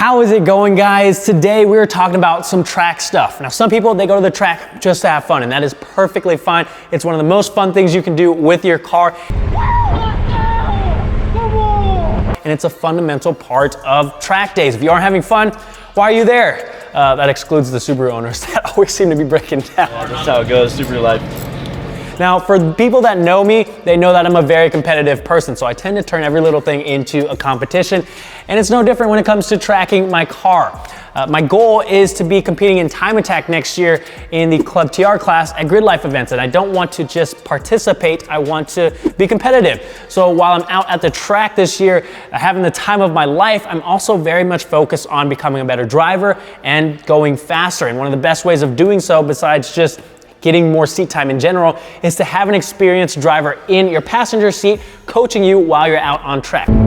How is it going, guys? Today we're talking about some track stuff. Now, some people, they go to the track just to have fun, and that is perfectly fine. It's one of the most fun things you can do with your car. And it's a fundamental part of track days. If you aren't having fun, why are you there? That excludes the Subaru owners that always seem to be breaking down. Yeah, that's how it goes, Subaru life. Now, for the people that know me, they know that I'm a very competitive person, so I tend to turn every little thing into a competition, and it's no different when it comes to tracking my car. My goal is to be competing in time attack next year in the Club TR class at Grid Life events, and I don't want to just participate, I want to be competitive. So while I'm out at the track this year, having the time of my life, I'm also very much focused on becoming a better driver and going faster. And one of the best ways of doing so, besides just getting more seat time in general, is to have an experienced driver in your passenger seat coaching you while you're out on track. Come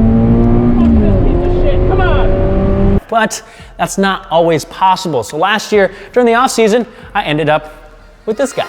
on. But that's not always possible. So last year, during the off season, I ended up with this guy.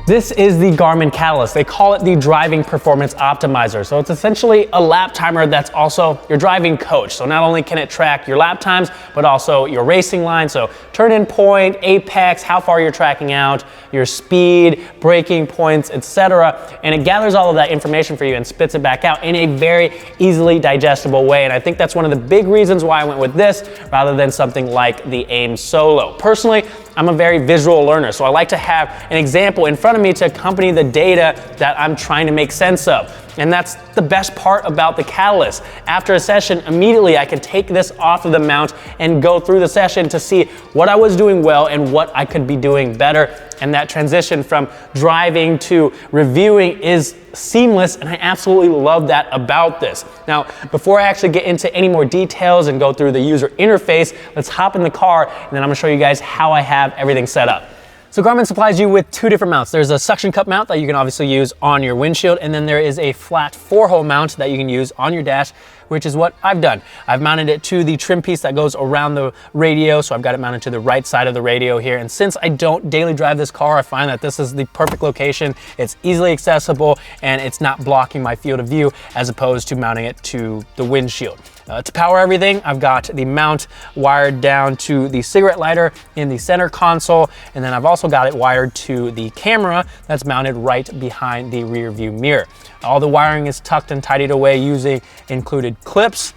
This is the Garmin Catalyst. They call it the Driving Performance Optimizer. So it's essentially a lap timer that's also your driving coach. So not only can it track your lap times, but also your racing line. So turn-in point, apex, how far you're tracking out, your speed, braking points, etc. And it gathers all of that information for you and spits it back out in a very easily digestible way. And I think that's one of the big reasons why I went with this rather than something like the AIM Solo. Personally, I'm a very visual learner, so I like to have an example in front of me to accompany the data that I'm trying to make sense of. And that's the best part about the Catalyst. After a session, immediately I can take this off of the mount and go through the session to see what I was doing well and what I could be doing better. And that transition from driving to reviewing is seamless, and I absolutely love that about this. Now, before I actually get into any more details and go through the user interface, let's hop in the car and then I'm gonna show you guys how I have everything set up. So Garmin supplies you with two different mounts. There's a suction cup mount that you can obviously use on your windshield, and then there is a flat 4-hole mount that you can use on your dash, which is what I've done. I've mounted it to the trim piece that goes around the radio, so I've got it mounted to the right side of the radio here. And since I don't daily drive this car, I find that this is the perfect location. It's easily accessible, and it's not blocking my field of view as opposed to mounting it to the windshield. To power everything, I've got the mount wired down to the cigarette lighter in the center console, and then I've also got it wired to the camera that's mounted right behind the rear view mirror. All the wiring is tucked and tidied away using included clips.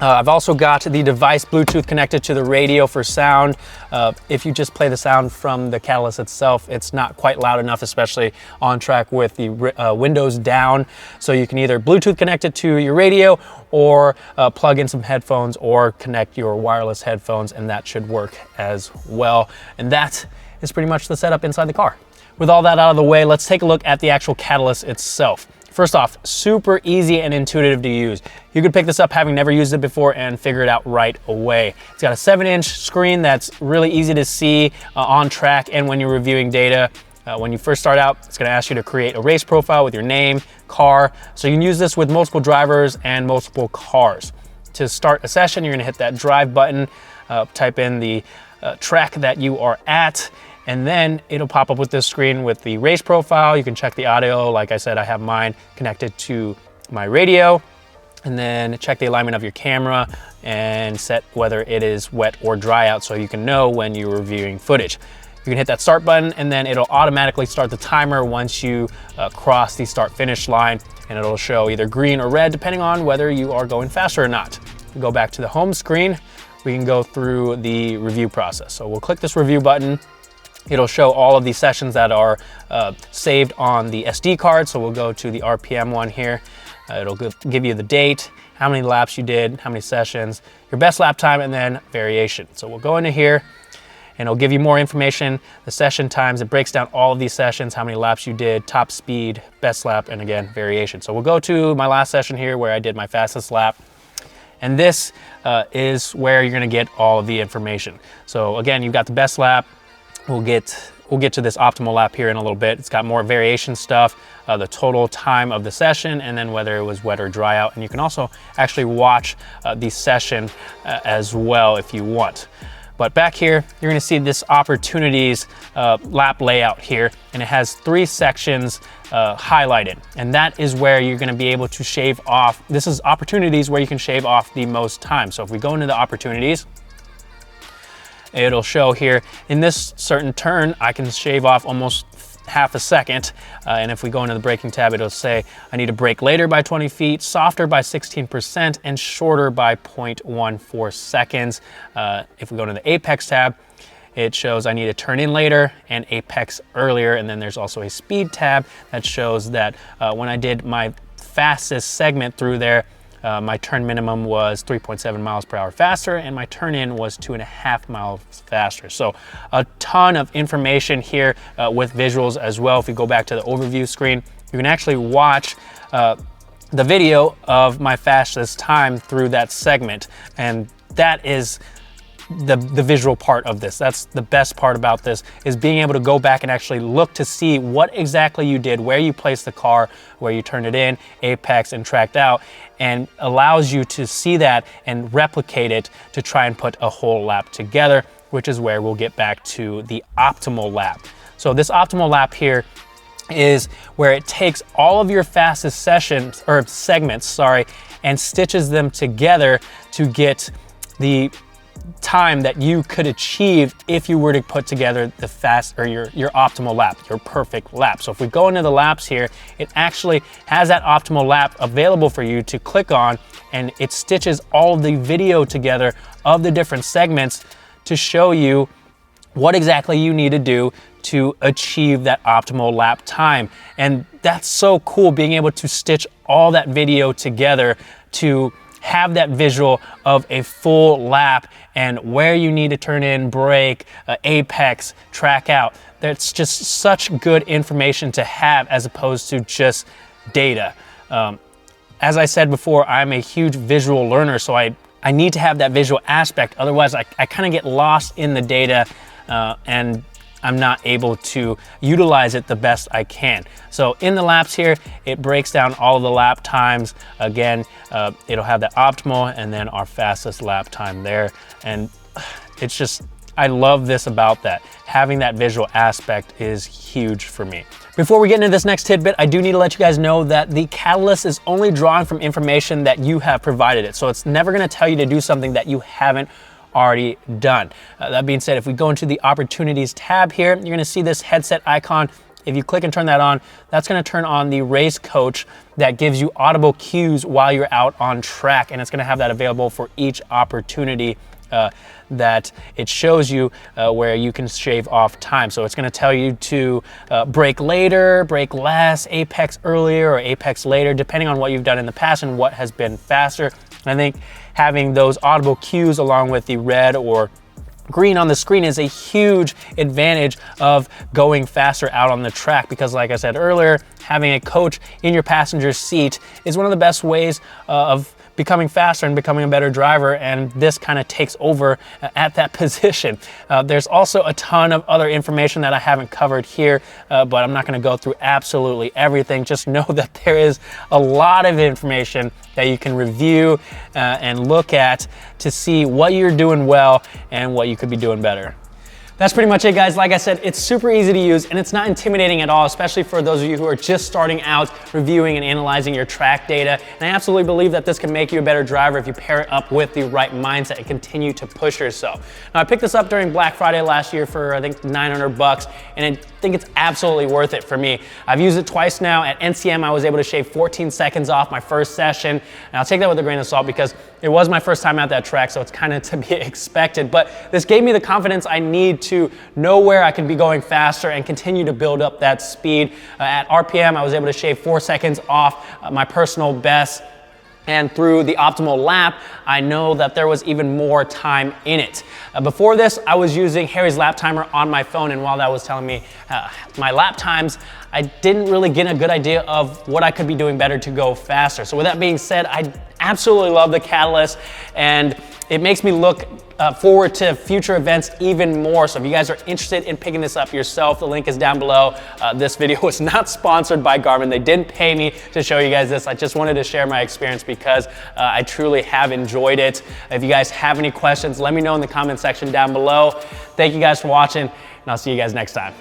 I've also got the device Bluetooth connected to the radio for sound. If you just play the sound from the Catalyst itself, it's not quite loud enough, especially on track with the windows down. So you can either Bluetooth connect it to your radio or plug in some headphones or connect your wireless headphones, and that should work as well. And that is pretty much the setup inside the car. With all that out of the way, let's take a look at the actual Catalyst itself. First off, super easy and intuitive to use. You could pick this up having never used it before and figure it out right away. It's got a 7-inch screen that's really easy to see on track and when you're reviewing data. When you first start out, it's gonna ask you to create a race profile with your name, car. So you can use this with multiple drivers and multiple cars. To start a session, you're gonna hit that drive button, type in the track that you are at, and then it'll pop up with this screen with the race profile. You can check the audio. Like I said, I have mine connected to my radio, and then check the alignment of your camera and set whether it is wet or dry out so you can know when you're reviewing footage. You can hit that start button and then it'll automatically start the timer once you cross the start finish line, and it'll show either green or red depending on whether you are going faster or not. We go back to the home screen, we can go through the review process. So we'll click this review button. It'll show all of the sessions that are saved on the SD card. So we'll go to the RPM one here. It'll give you the date, how many laps you did, how many sessions, your best lap time, and then variation. So we'll go into here and it'll give you more information, the session times. It breaks down all of these sessions, how many laps you did, top speed, best lap, and again, variation. So we'll go to my last session here where I did my fastest lap. And this is where you're gonna get all of the information. So again, you've got the best lap. We'll get to this optimal lap here in a little bit. It's got more variation stuff, the total time of the session, and then whether it was wet or dry out. And you can also actually watch the session as well if you want. But back here, you're gonna see this opportunities lap layout here, and it has 3 sections highlighted. And that is where you're gonna be able to shave off. This is opportunities where you can shave off the most time. So if we go into the opportunities, it'll show here, in this certain turn, I can shave off almost half a second. And if we go into the braking tab, it'll say, I need to brake later by 20 feet, softer by 16%, and shorter by 0.14 seconds. If we go to the apex tab, it shows I need to turn in later and apex earlier. And then there's also a speed tab that shows that when I did my fastest segment through there, my turn minimum was 3.7 miles per hour faster, and my turn in was 2.5 miles faster. So a ton of information here with visuals as well. If you go back to the overview screen, you can actually watch the video of my fastest time through that segment. And that is the visual part of this. That's the best part about this, is being able to go back and actually look to see what exactly you did, where you placed the car, where you turned it in, apex, and tracked out, and allows you to see that and replicate it to try and put a whole lap together, which is where we'll get back to the optimal lap. So this optimal lap here is where it takes all of your fastest sessions, or segments, sorry, and stitches them together to get the time that you could achieve if you were to put together the fast, or your optimal lap, your perfect lap. So if we go into the laps here, it actually has that optimal lap available for you to click on, and it stitches all of the video together of the different segments to show you what exactly you need to do to achieve that optimal lap time. And that's so cool, being able to stitch all that video together to have that visual of a full lap and where you need to turn in, brake, apex, track out. That's just such good information to have as opposed to just data. As I said before, I'm a huge visual learner, so I need to have that visual aspect. Otherwise, I kind of get lost in the data and I'm not able to utilize it the best I can. So in the laps here, it breaks down all of the lap times. Again, it'll have the optimal and then our fastest lap time there. And it's just, I love this about that. Having that visual aspect is huge for me. Before we get into this next tidbit, I do need to let you guys know that the Catalyst is only drawing from information that you have provided it. So it's never gonna tell you to do something that you haven't already done. That being said, if we go into the opportunities tab here, you're gonna see this headset icon. If you click and turn that on, that's gonna turn on the race coach that gives you audible cues while you're out on track, and it's gonna have that available for each opportunity that it shows you where you can shave off time. So it's gonna tell you to brake later, brake less, apex earlier, or apex later, depending on what you've done in the past and what has been faster. And I think having those audible cues along with the red or green on the screen is a huge advantage of going faster out on the track, because like I said earlier, having a coach in your passenger seat is one of the best ways of becoming faster and becoming a better driver, and this kind of takes over at that position. There's also a ton of other information that I haven't covered here, but I'm not going to go through absolutely everything. Just know that there is a lot of information that you can review and look at to see what you're doing well and what you could be doing better. That's pretty much it, guys. Like I said, it's super easy to use and it's not intimidating at all, especially for those of you who are just starting out reviewing and analyzing your track data. And I absolutely believe that this can make you a better driver if you pair it up with the right mindset and continue to push yourself. Now, I picked this up during Black Friday last year for I think $900, and I think it's absolutely worth it for me. I've used it twice now. At NCM, I was able to shave 14 seconds off my first session. And I'll take that with a grain of salt because it was my first time at that track, so it's kind of to be expected. But this gave me the confidence I need to know where I can be going faster and continue to build up that speed. At RPM, I was able to shave 4 seconds off my personal best. And through the optimal lap, I know that there was even more time in it. Before this, I was using Harry's lap timer on my phone, and while that was telling me my lap times, I didn't really get a good idea of what I could be doing better to go faster. So with that being said, I absolutely love the Catalyst, and it makes me look forward to future events even more. So if you guys are interested in picking this up yourself, the link is down below. This video was not sponsored by Garmin. They didn't pay me to show you guys this. I just wanted to share my experience because I truly have enjoyed it. If you guys have any questions, let me know in the comment section down below. Thank you guys for watching, and I'll see you guys next time.